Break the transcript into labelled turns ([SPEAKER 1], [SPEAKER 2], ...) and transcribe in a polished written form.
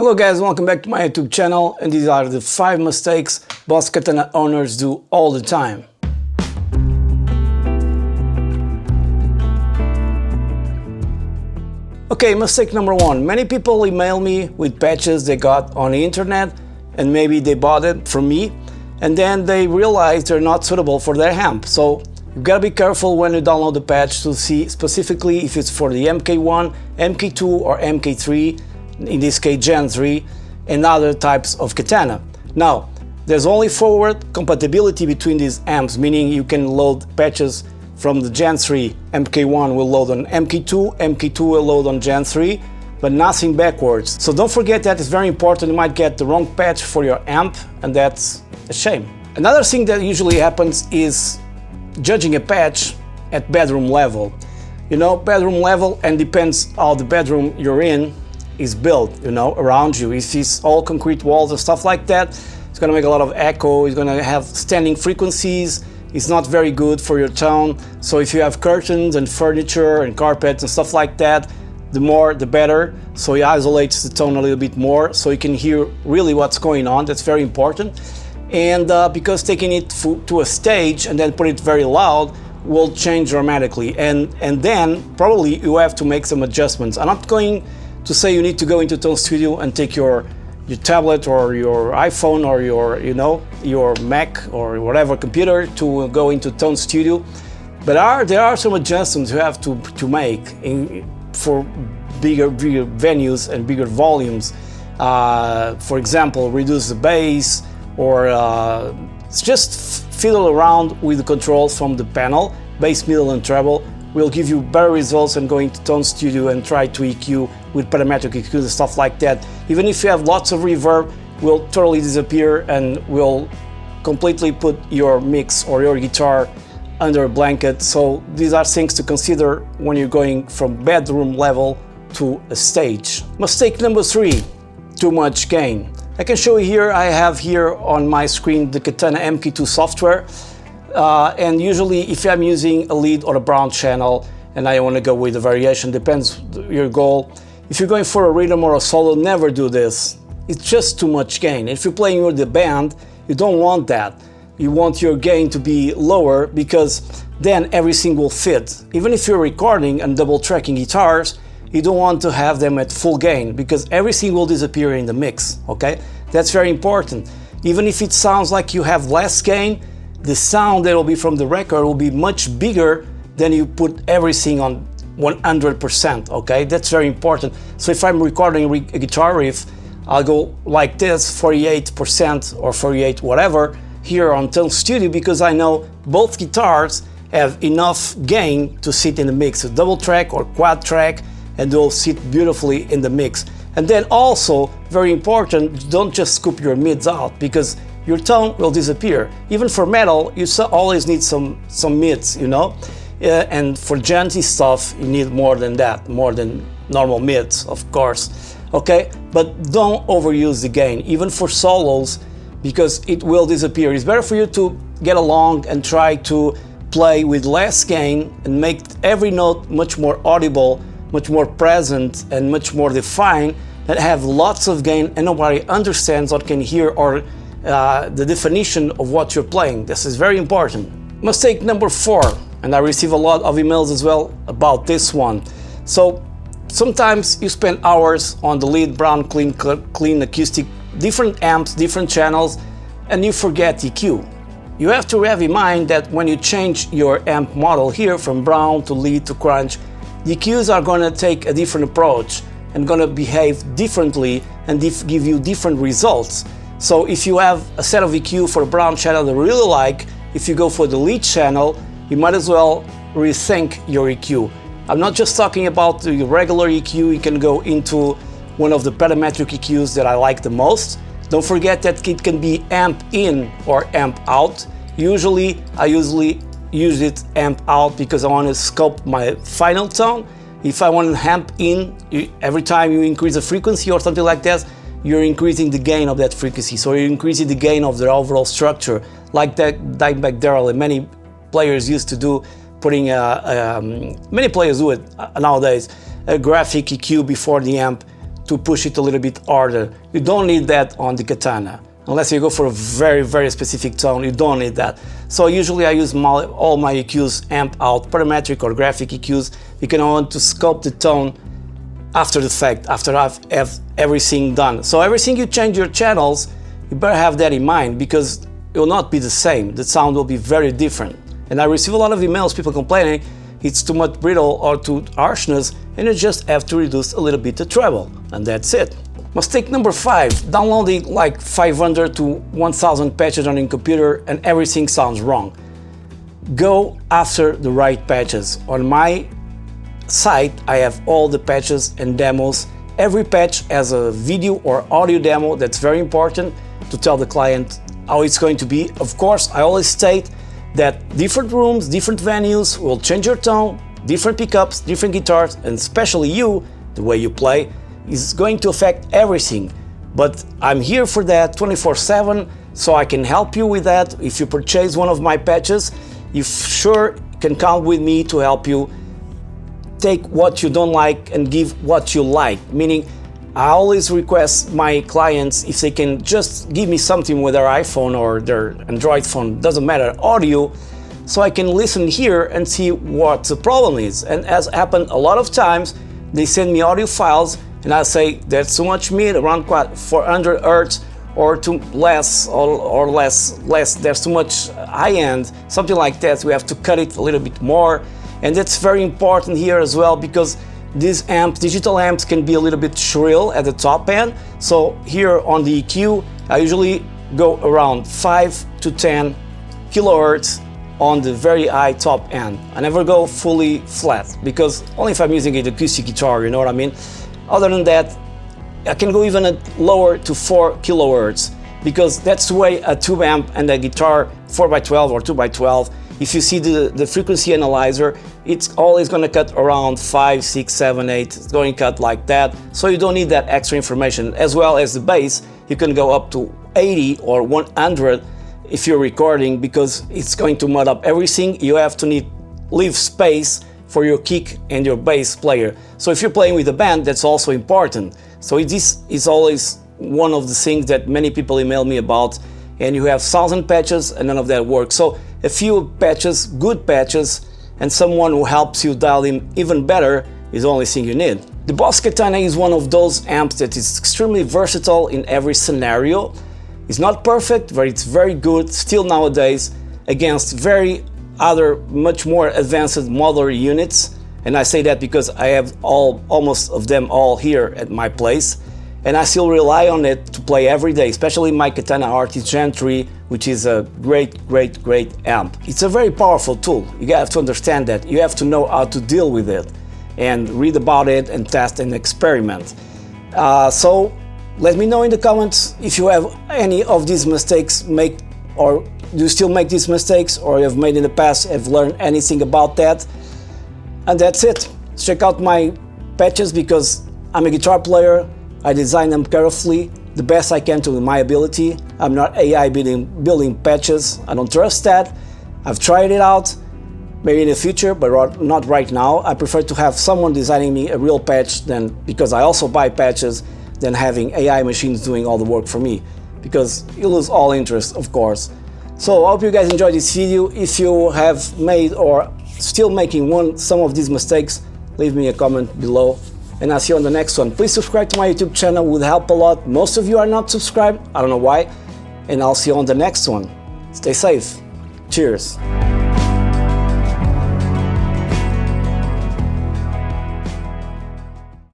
[SPEAKER 1] Hello guys, welcome back to my YouTube channel, and these are the 5 mistakes Boss Katana owners do all the time. Okay, mistake number 1. Many people email me with patches they got on the internet and maybe they bought it from me and then they realize they're not suitable for their amp. So you've got to be careful when you download the patch to see specifically if it's for the MK1, MK2 or MK3, in this case Gen 3, and other types of Katana. Now, there's only forward compatibility between these amps, meaning you can load patches from the Gen 3, MK1 will load on MK2, MK2 will load on Gen 3, but nothing backwards. So don't forget that it's very important. You might get the wrong patch for your amp, and that's a shame. Another thing that usually happens is judging a patch at bedroom level. You know, bedroom level, and depends how the bedroom you're in is built, you know, around you. If it's all concrete walls and stuff like that, it's gonna make a lot of echo, it's gonna have standing frequencies, it's not very good for your tone. So if you have curtains and furniture and carpets and stuff like that, the more the better, so it isolates the tone a little bit more so you can hear really what's going on. That's very important. And because taking it to a stage and then put it very loud will change dramatically, and then probably you have to make some adjustments. I'm not going to say you need to go into Tone Studio and take your tablet or your iPhone or your Mac or whatever computer to go into Tone Studio, but there are some adjustments you have to make for bigger venues and bigger volumes. For example, reduce the bass, or just fiddle around with the controls from the panel, bass, middle and treble. Will give you better results than going to Tone Studio and try to EQ with parametric EQ and stuff like that. Even if you have lots of reverb, will totally disappear and will completely put your mix or your guitar under a blanket. So these are things to consider when you're going from bedroom level to a stage. Mistake number 3, too much gain. I can show you here, I have here on my screen the Katana MK2 software. And usually if I'm using a lead or a brown channel and I want to go with a variation, depends your goal. If you're going for a rhythm or a solo, never do this. It's just too much gain. If you're playing with the band, you don't want that. You want your gain to be lower, because then everything will fit. Even if you're recording and double tracking guitars, you don't want to have them at full gain, because everything will disappear in the mix, okay? That's very important. Even if it sounds like you have less gain, the sound that will be from the record will be much bigger than you put everything on 100%, okay? That's very important. So if I'm recording a guitar riff, I'll go like this, 48% or 48 whatever, here on Tone Studio, because I know both guitars have enough gain to sit in the mix, a double track or quad track, and they'll sit beautifully in the mix. And then also, very important, don't just scoop your mids out, because your tone will disappear. Even for metal, you always need some mids, you know? And for genty stuff, you need more than that, more than normal mids, of course. Okay, but don't overuse the gain, even for solos, because it will disappear. It's better for you to get along and try to play with less gain and make every note much more audible, much more present, and much more defined, than have lots of gain and nobody understands or can hear or the definition of what you're playing. This is very important. Mistake number 4, and I receive a lot of emails as well about this one. So sometimes you spend hours on the lead, brown, clean acoustic, different amps, different channels, and you forget EQ. You have to have in mind that when you change your amp model here from brown to lead to crunch, the EQs are going to take a different approach and going to behave differently and give you different results. So if you have a set of EQ for a brown channel that you really like, if you go for the lead channel, you might as well rethink your EQ. I'm not just talking about the regular EQ, you can go into one of the parametric EQs that I like the most. Don't forget that it can be amp in or amp out. I usually use it amp out because I want to scope my final tone. If I want to amp in, every time you increase the frequency or something like that, you're increasing the gain of that frequency, so you're increasing the gain of the overall structure, like that Dimebag Darrell and many players used to do, putting many players do it nowadays, a graphic EQ before the amp to push it a little bit harder. You don't need that on the Katana. Unless you go for a very, very specific tone, you don't need that. So usually I use all my EQs amp out, parametric or graphic EQs, because I want to sculpt the tone after the fact, after I've everything done. So everything you change your channels, you better have that in mind, because it will not be the same. The sound will be very different. And I receive a lot of emails, people complaining it's too much brittle or too harshness, and you just have to reduce a little bit the treble, and that's it. Mistake number 5, downloading like 500 to 1000 patches on your computer and everything sounds wrong. Go after the right patches. On my site I have all the patches and demos. Every patch has a video or audio demo. That's very important to tell the client how it's going to be. Of course, I always state that different rooms, different venues will change your tone, different pickups, different guitars, and especially you, the way you play, is going to affect everything. But I'm here for that 24/7, so I can help you with that. If you purchase one of my patches, you sure can count with me to help you take what you don't like and give what you like. Meaning, I always request my clients if they can just give me something with their iPhone or their Android phone, doesn't matter, audio, so I can listen here and see what the problem is. And as happened a lot of times, they send me audio files and I say that's too much mid, around 400 Hz, or too less or less, there's too much high end, something like that. We have to cut it a little bit more. And that's very important here as well, because these amps, digital amps, can be a little bit shrill at the top end. So here on the EQ, I usually go around 5 to 10 kilohertz on the very high top end. I never go fully flat, because only if I'm using an acoustic guitar, you know what I mean? Other than that, I can go even lower to 4 kilohertz, because that's the way a tube amp and a guitar 4x12 or 2x12, if you see the frequency analyzer, it's always going to cut around 5, 6, 7, 8, it's going to cut like that, so you don't need that extra information. As well as the bass, you can go up to 80 or 100 if you're recording, because it's going to mud up everything. You have to leave space for your kick and your bass player. So if you're playing with a band, that's also important. So this is always one of the things that many people email me about, and you have 1000 patches and none of that works. So a few patches, good patches, and someone who helps you dial in even better is the only thing you need. The Boss Katana is one of those amps that is extremely versatile in every scenario. It's not perfect, but it's very good still nowadays against other much more advanced modular units. And I say that because I have almost of them all here at my place, and I still rely on it to play every day, especially my Katana Artist Gen 3, which is a great amp. It's a very powerful tool. You have to understand that. You have to know how to deal with it and read about it and test and experiment. So let me know in the comments if you have any of these mistakes or do you still make these mistakes, or you have made in the past, have learned anything about that. And that's it. Check out my patches, because I'm a guitar player. I design them carefully, the best I can to my ability. I'm not AI building patches. I don't trust that. I've tried it out, maybe in the future, but not right now. I prefer to have someone designing me a real patch, because I also buy patches, than having AI machines doing all the work for me, because you lose all interest, of course. So I hope you guys enjoyed this video. If you have made or still making some of these mistakes, leave me a comment below, and I'll see you on the next one. Please subscribe to my YouTube channel, would help a lot. Most of you are not subscribed, I don't know why, and I'll see you on the next one. Stay safe. Cheers.